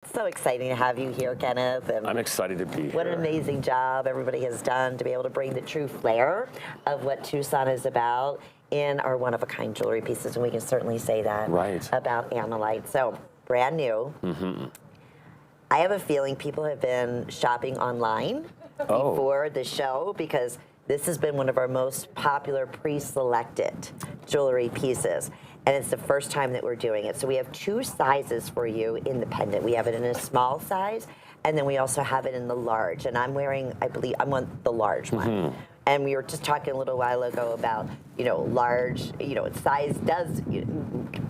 So exciting to have you here, Kenneth. And I'm excited to be here. what an amazing job everybody has done to be able to bring the true flair of what Tucson is about in our one-of-a-kind jewelry pieces, and we can certainly say that about Ammolite. So, brand new. I have a feeling people have been shopping online before the show because this has been one of our most popular pre-selected jewelry pieces. And it's the first time that we're doing it. So we have two sizes for you in the pendant. We have it in a small size, and then we also have it in the large. And I'm wearing, I believe, I'm on the large one. And we were just talking a little while ago about, large, size does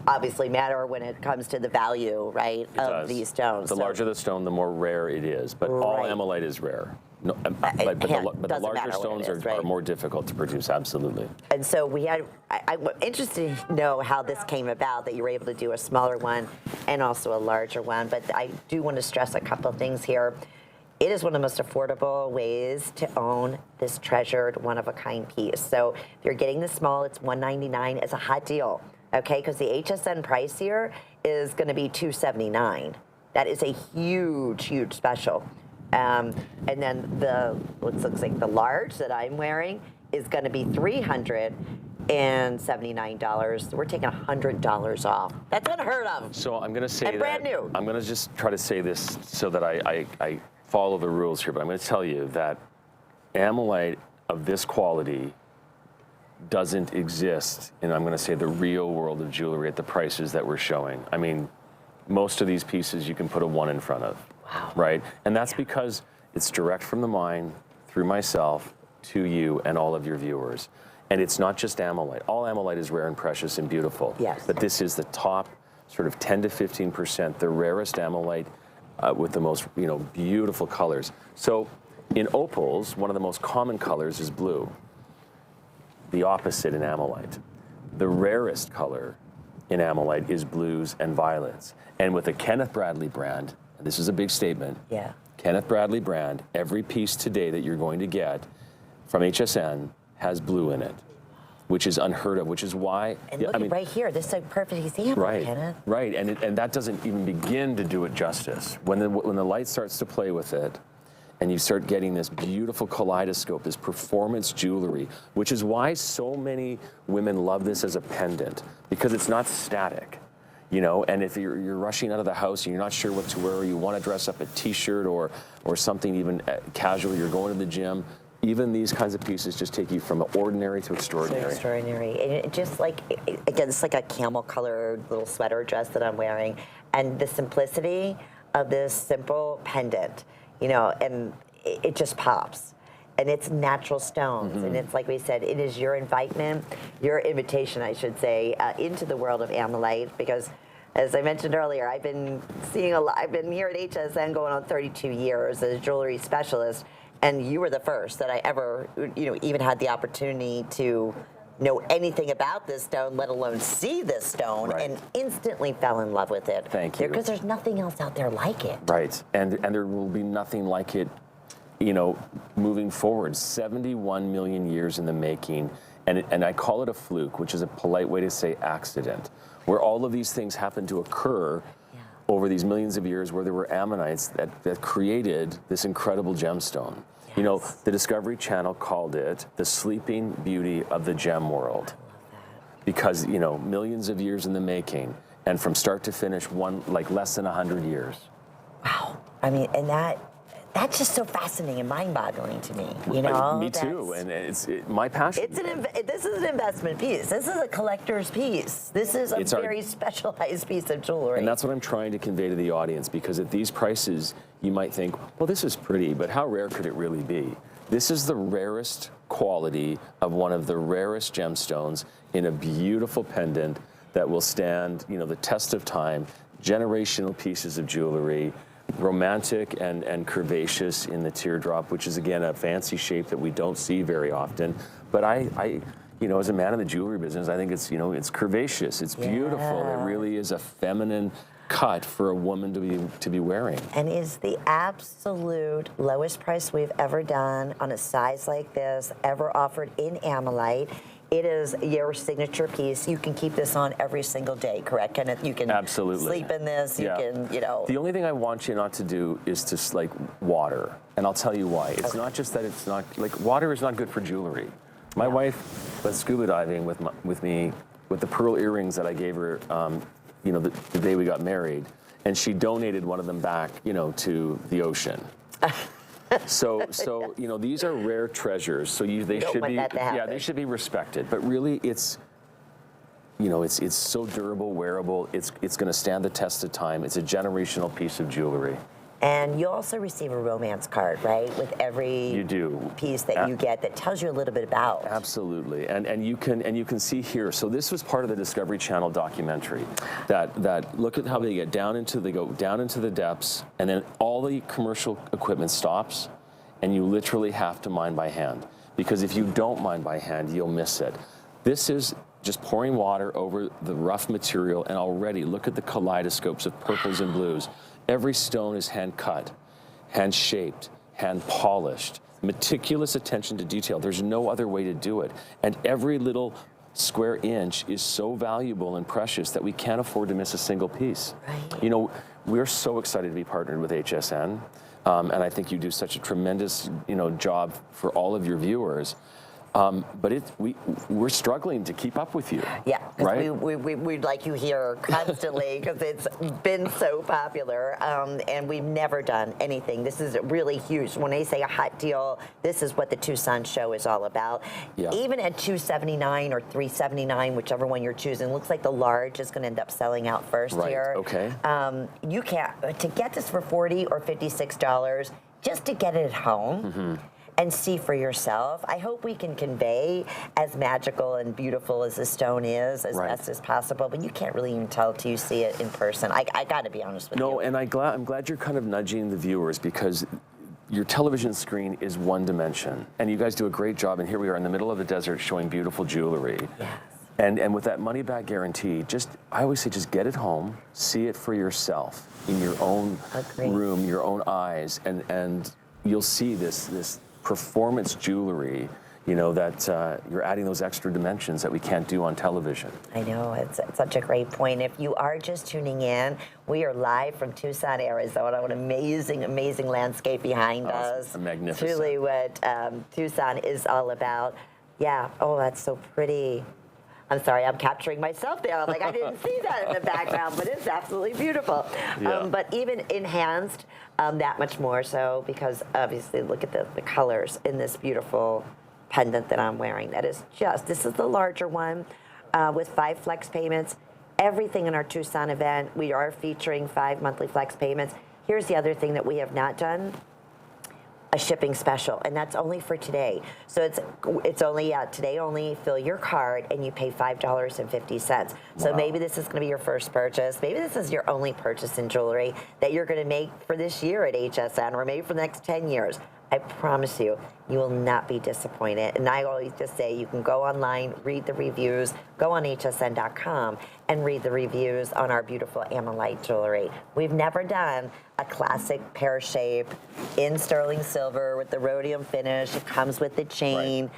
obviously matter when it comes to the value, right, of these stones. The larger the stone, the more rare it is. But all Ammolite is rare. No, but the larger stones are more difficult to produce, absolutely. And so I'm interested to know how this came about, that you were able to do a smaller one and also a larger one. But I do want to stress a couple of things here. It is one of the most affordable ways to own this treasured one-of-a-kind piece. So if you're getting the small, it's $199. It's a hot deal, okay? Because the HSN price here is going to be $279. That is a huge, huge special. And then what looks like the large that I'm wearing is going to be $379. We're taking $100 off. That's unheard of. So I'm going to say and brand new. I'm going to just try to say this so that I follow the rules here, but I'm going to tell you that Ammolite of this quality doesn't exist in, I'm going to say, the real world of jewelry at the prices that we're showing. I mean, most of these pieces you can put a 1 in front of. Wow. Right? And that's because it's direct from the mine, through myself, to you and all of your viewers. And it's not just Ammolite. All Ammolite is rare and precious and beautiful. Yes. But this is the top sort of 10 to 15%, the rarest Ammolite with the most, beautiful colors. So in opals, one of the most common colors is blue. The opposite in Ammolite. The rarest color in Ammolite is blues and violets. And with the Kenneth Bradley brand, and this is a big statement. Yeah. Kenneth Bradley brand, every piece today that you're going to get from HSN has blue in it, which is unheard of, which is why... And look at right here, this is a perfect example, Kenneth. Right, and that doesn't even begin to do it justice. When the light starts to play with it, and you start getting this beautiful kaleidoscope, this performance jewelry, which is why so many women love this as a pendant, because it's not static. And if you're rushing out of the house and you're not sure what to wear, or you want to dress up a t-shirt or something even casual, you're going to the gym, even these kinds of pieces just take you from ordinary to extraordinary. So extraordinary. And it just again, it's like a camel colored little sweater dress that I'm wearing. And the simplicity of this simple pendant, and it just pops. And it's natural stones, and it's like we said, it is your invitation, I should say, into the world of Ammolite, because as I mentioned earlier, I've been seeing I've been here at HSN going on 32 years as a jewelry specialist, and you were the first that I ever, even had the opportunity to know anything about this stone, let alone see this stone, and instantly fell in love with it. Thank you. Because there's nothing else out there like it. Right, and there will be nothing like it moving forward. 71 million years in the making, and I call it a fluke, which is a polite way to say accident, where all of these things happen to occur over these millions of years, where there were ammonites that created this incredible gemstone. The Discovery Channel called it the sleeping beauty of the gem world, because millions of years in the making, and from start to finish, less than 100 years. Wow, I mean, and that's just so fascinating and mind-boggling to me. Me too, and it's my passion. This is an investment piece. This is a collector's piece. This is a very specialized piece of jewelry. And that's what I'm trying to convey to the audience, because at these prices, you might think, well, this is pretty, but how rare could it really be? This is the rarest quality of one of the rarest gemstones in a beautiful pendant that will stand, the test of time, generational pieces of jewelry, romantic and curvaceous in the teardrop, which is again a fancy shape that we don't see very often. But I as a man in the jewelry business, I think it's it's curvaceous, it's beautiful. It really is a feminine cut for a woman to be wearing. And is the absolute lowest price we've ever done on a size like this, ever offered in Ammolite. it is your signature piece. You can keep this on every single day, correct, Kenneth? You can absolutely sleep in this. You can, you know. The only thing I want you not to do is to like water, and I'll tell you why. It's not just that it's not like water is not good for jewelry. My wife went scuba diving with me with the pearl earrings that I gave her, you know, the day we got married, and she donated one of them back, you know, to the ocean. So you know, these are rare treasures. So they should be, they should be respected. But really, it's, you know, it's so durable, wearable. It's going to stand the test of time. It's a generational piece of jewelry. And you also receive a romance card, right, with every piece that you get that tells you a little bit about. Absolutely, and you can see here. So this was part of the Discovery Channel documentary. That look at how they go down into the depths, and then all the commercial equipment stops, and you literally have to mine by hand, because if you don't mine by hand, you'll miss it. This is just pouring water over the rough material, and already look at the kaleidoscopes of purples and blues. Every stone is hand cut, hand shaped, hand polished, meticulous attention to detail. There's no other way to do it. And every little square inch is so valuable and precious that we can't afford to miss a single piece. Right. You know, we're so excited to be partnered with HSN. And I think you do such a tremendous, you know, job for all of your viewers. But we're struggling to keep up with you. Yeah, right? we'd like you here constantly because it's been so popular, and we've never done anything. This is really huge. When they say a hot deal, this is what the Tucson show is all about. Yeah. Even at $279 or $379, whichever one you're choosing, looks like the large is going to end up selling out first here. Okay. You can't to get this for $40 or $56 just to get it at home. Mm-hmm. And see for yourself. I hope we can convey as magical and beautiful as this stone is as best as possible, but you can't really even tell till you see it in person. I got to be honest with you. No, and I'm glad you're kind of nudging the viewers, because your television screen is one dimension, and you guys do a great job, and here we are in the middle of the desert showing beautiful jewelry. Yes. And with that money back guarantee, I always say just get it home, see it for yourself in your own room, your own eyes, and you'll see this performance jewelry, you know, that you're adding those extra dimensions that we can't do on television. I know, it's such a great point. If you are just tuning in, we are live from Tucson, Arizona. What an amazing, amazing landscape behind us. Magnificent. It's really what Tucson is all about. Yeah, oh, that's so pretty. I'm sorry, I'm capturing myself there. I'm like, I didn't see that in the background, but it's absolutely beautiful. Yeah. But even enhanced that much more so, because obviously look at the colors in this beautiful pendant that I'm wearing. That is this is the larger one with 5 flex payments. Everything in our Tucson event, we are featuring 5 monthly flex payments. Here's the other thing that we have not done. A shipping special, and that's only for today. So it's only today only. Fill your card and you pay $5.50. So maybe this is going to be your first purchase. Maybe this is your only purchase in jewelry that you're going to make for this year at HSN, or maybe for the next 10 years. I promise you, you will not be disappointed. And I always just say you can go online, read the reviews, go on hsn.com and read the reviews on our beautiful Ammolite jewelry. We've never done a classic pear shape in sterling silver with the rhodium finish. It comes with the chain,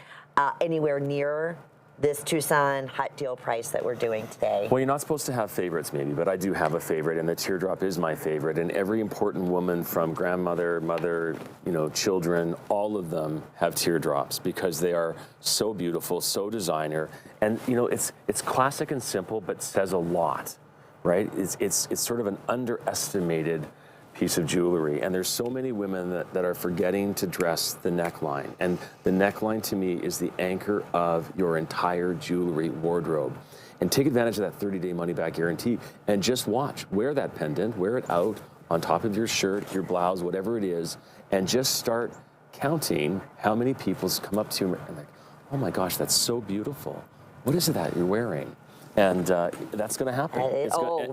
anywhere near this Tucson hot deal price that we're doing today. Well, you're not supposed to have favorites maybe, but I do have a favorite, and the teardrop is my favorite. And every important woman, from grandmother, mother, you know, children, all of them have teardrops because they are so beautiful, so designer. And you know, it's classic and simple, but says a lot, right? It's sort of an underestimated piece of jewelry, and there's so many women that are forgetting to dress the neckline, and the neckline to me is the anchor of your entire jewelry wardrobe. And take advantage of that 30-day money-back guarantee, and just watch. Wear that pendant, wear it out on top of your shirt, your blouse, whatever it is, and just start counting how many people come up to you and like, oh my gosh, that's so beautiful. What is it that you're wearing? And that's going to happen.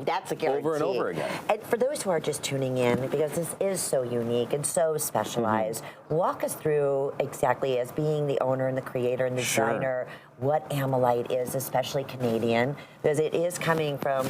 That's a guarantee. Over and over again. And for those who are just tuning in, because this is so unique and so specialized, walk us through exactly, as being the owner and the creator and the designer, what Ammolite is, especially Canadian, because it is coming from,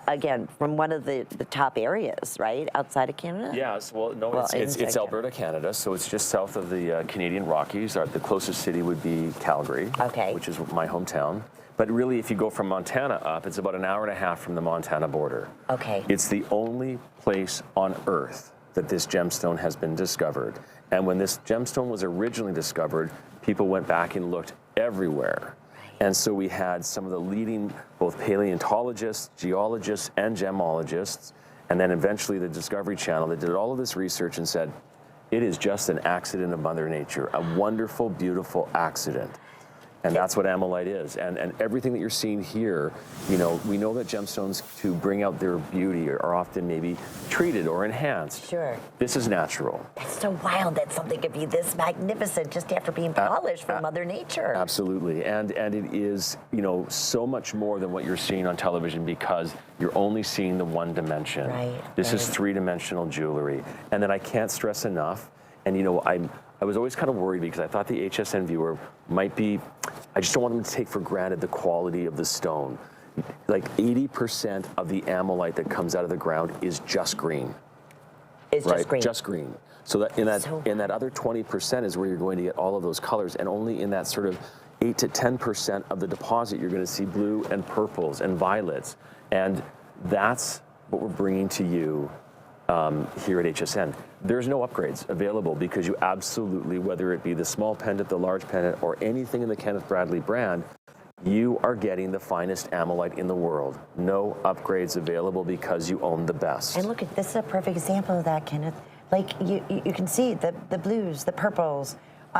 again, from one of the top areas, right, outside of Canada? Yes, it's Alberta, Canada, so it's just south of the Canadian Rockies. The closest city would be Calgary, which is my hometown. But really, if you go from Montana up, it's about an hour and a half from the Montana border. Okay. It's the only place on Earth that this gemstone has been discovered. And when this gemstone was originally discovered, people went back and looked everywhere. And so we had some of the leading, both paleontologists, geologists, and gemologists, and then eventually the Discovery Channel that did all of this research and said, it is just an accident of Mother Nature, a wonderful, beautiful accident. And that's what Ammolite is. And everything that you're seeing here, we know that gemstones, to bring out their beauty, are often maybe treated or enhanced. Sure. This is natural. That's so wild that something could be this magnificent just after being polished from Mother Nature. Absolutely. And it is, so much more than what you're seeing on television, because you're only seeing the one dimension. Right. This is three-dimensional jewelry. And then I can't stress enough, and I was always kind of worried, because I thought the HSN viewer might be, I just don't want them to take for granted the quality of the stone. Like 80% of the Ammolite that comes out of the ground is just green. It's just green. Just green. So that in that other 20% is where you're going to get all of those colors, and only in that sort of 8 to 10% of the deposit you're going to see blue and purples and violets, and that's what we're bringing to you here at HSN. There's no upgrades available, because you absolutely, whether it be the small pendant, the large pendant, or anything in the Kenneth Bradley brand, you are getting the finest Ammolite in the world. No upgrades available, because you own the best. And look, this is a perfect example of that, Kenneth. Like, you can see the blues, the purples,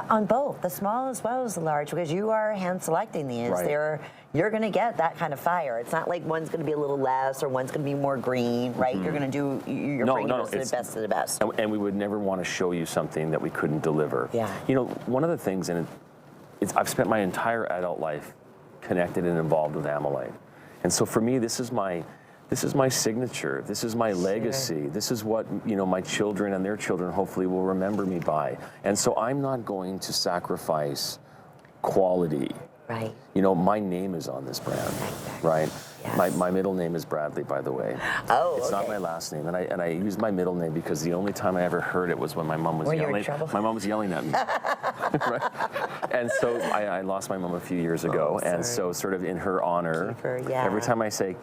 on both, the small as well as the large, because you are hand selecting these. Right. You're going to get that kind of fire. It's not like one's going to be a little less or one's going to be more green, right? You're going to do, you're bringing us the best of the best. And we would never want to show you something that we couldn't deliver. Yeah. One of the things, and I've spent my entire adult life connected and involved with Ammolite. And so for me, this is my signature. This is my legacy. This is what, my children and their children hopefully will remember me by. And so I'm not going to sacrifice quality. Right. My name is on this brand, right? Yes. My middle name is Bradley, by the way. Oh, it's not my last name, and I use my middle name because the only time I ever heard it was when my mom was yelling. You in trouble? My mom was yelling at me, right? And so I lost my mom a few years ago, and so sort of in her honor, every time I say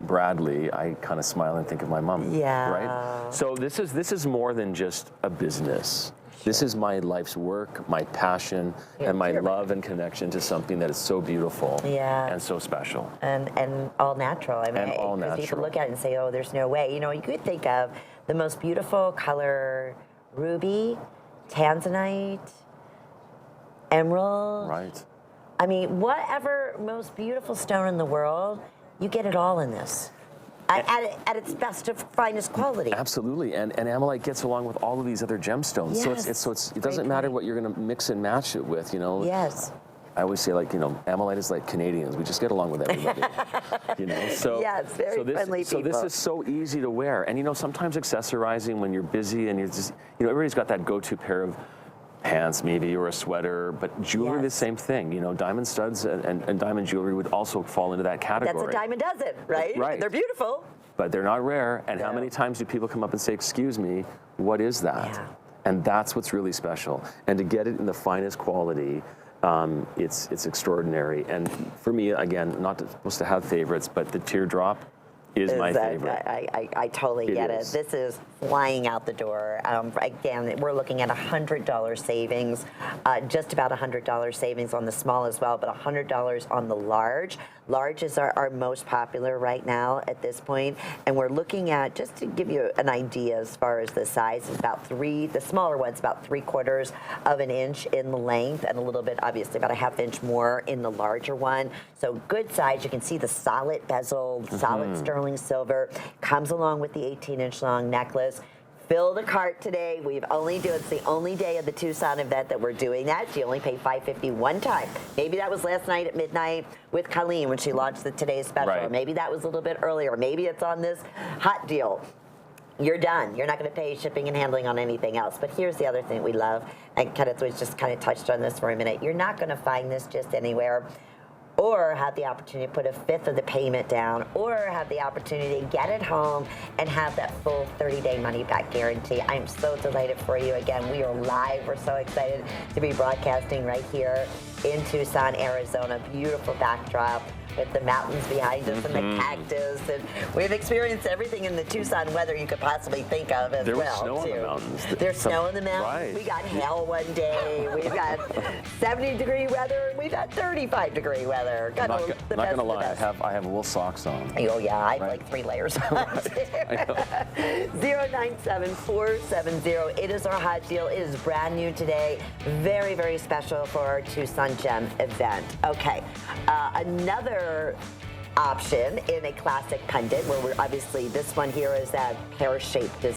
Bradley, I kind of smile and think of my mom. Yeah. Right. So this is more than just a business. This is my life's work, my passion, and my love and connection to something that is so beautiful and so special. And all natural. I mean, all natural. People look at it and say, oh, there's no way. You could think of the most beautiful color, ruby, tanzanite, emerald. Right. I mean, whatever most beautiful stone in the world, you get it all in this. At its best of finest quality. Absolutely, and Ammolite gets along with all of these other gemstones. Yes. So it doesn't matter what you're going to mix and match it with, Yes. I always say, Ammolite is like Canadians. We just get along with everybody. So yes, very friendly people. So this is so easy to wear, and sometimes accessorizing when you're busy and you're just, everybody's got that go-to pair of pants maybe, or a sweater, but jewelry, the same thing. Diamond studs and diamond jewelry would also fall into that category. That's a diamond dozen, right? Right. They're beautiful. But they're not rare, and how many times do people come up and say, excuse me, what is that? Yeah. And that's what's really special. And to get it in the finest quality, it's extraordinary. And for me, again, not supposed to have favorites, but the teardrop is my favorite. I totally get it. This is flying out the door. Again, we're looking at $100 savings, just about $100 savings on the small as well, but $100 on the large. Large is our most popular right now at this point, and we're looking at, just to give you an idea as far as the size, is about the smaller one's about 3/4 of an inch in the length, and a little bit, obviously, about a ½ inch more in the larger one. So good size. You can see the solid bezel, solid sterling silver, comes along with the 18-inch long necklace. Fill the cart today. It's the only day of the Tucson event that we're doing that. You only pay $550 one time. Maybe that was last night at midnight with Colleen when she launched the Today's Special. Right. Or maybe that was a little bit earlier. Maybe it's on this hot deal. You're done. You're not going to pay shipping and handling on anything else. But here's the other thing we love, and Kenneth was just kind of touched on this for a minute. You're not going to find this just anywhere, or have the opportunity to put a fifth of the payment down, or have the opportunity to get it home and have that full 30-day money-back guarantee. I'm so delighted for you. Again, we are live. We're so excited to be broadcasting right here in Tucson, Arizona. Beautiful backdrop with the mountains behind us and the cactus. And we've experienced everything in the Tucson weather you could possibly think of as there well. There was snow on the mountains. There's snow on the mountains. Right. We got hail one day. We've got 70-degree weather. And we've got 35-degree weather. I'm not going to lie, I have wool socks on. Oh, yeah, I have like 3 layers on. I know. 097470. It is our hot deal. It is brand new today. Very, very special for our Tucson Gem event. Okay, another option in a classic pendant, where we're obviously, this one here is that pear-shaped design.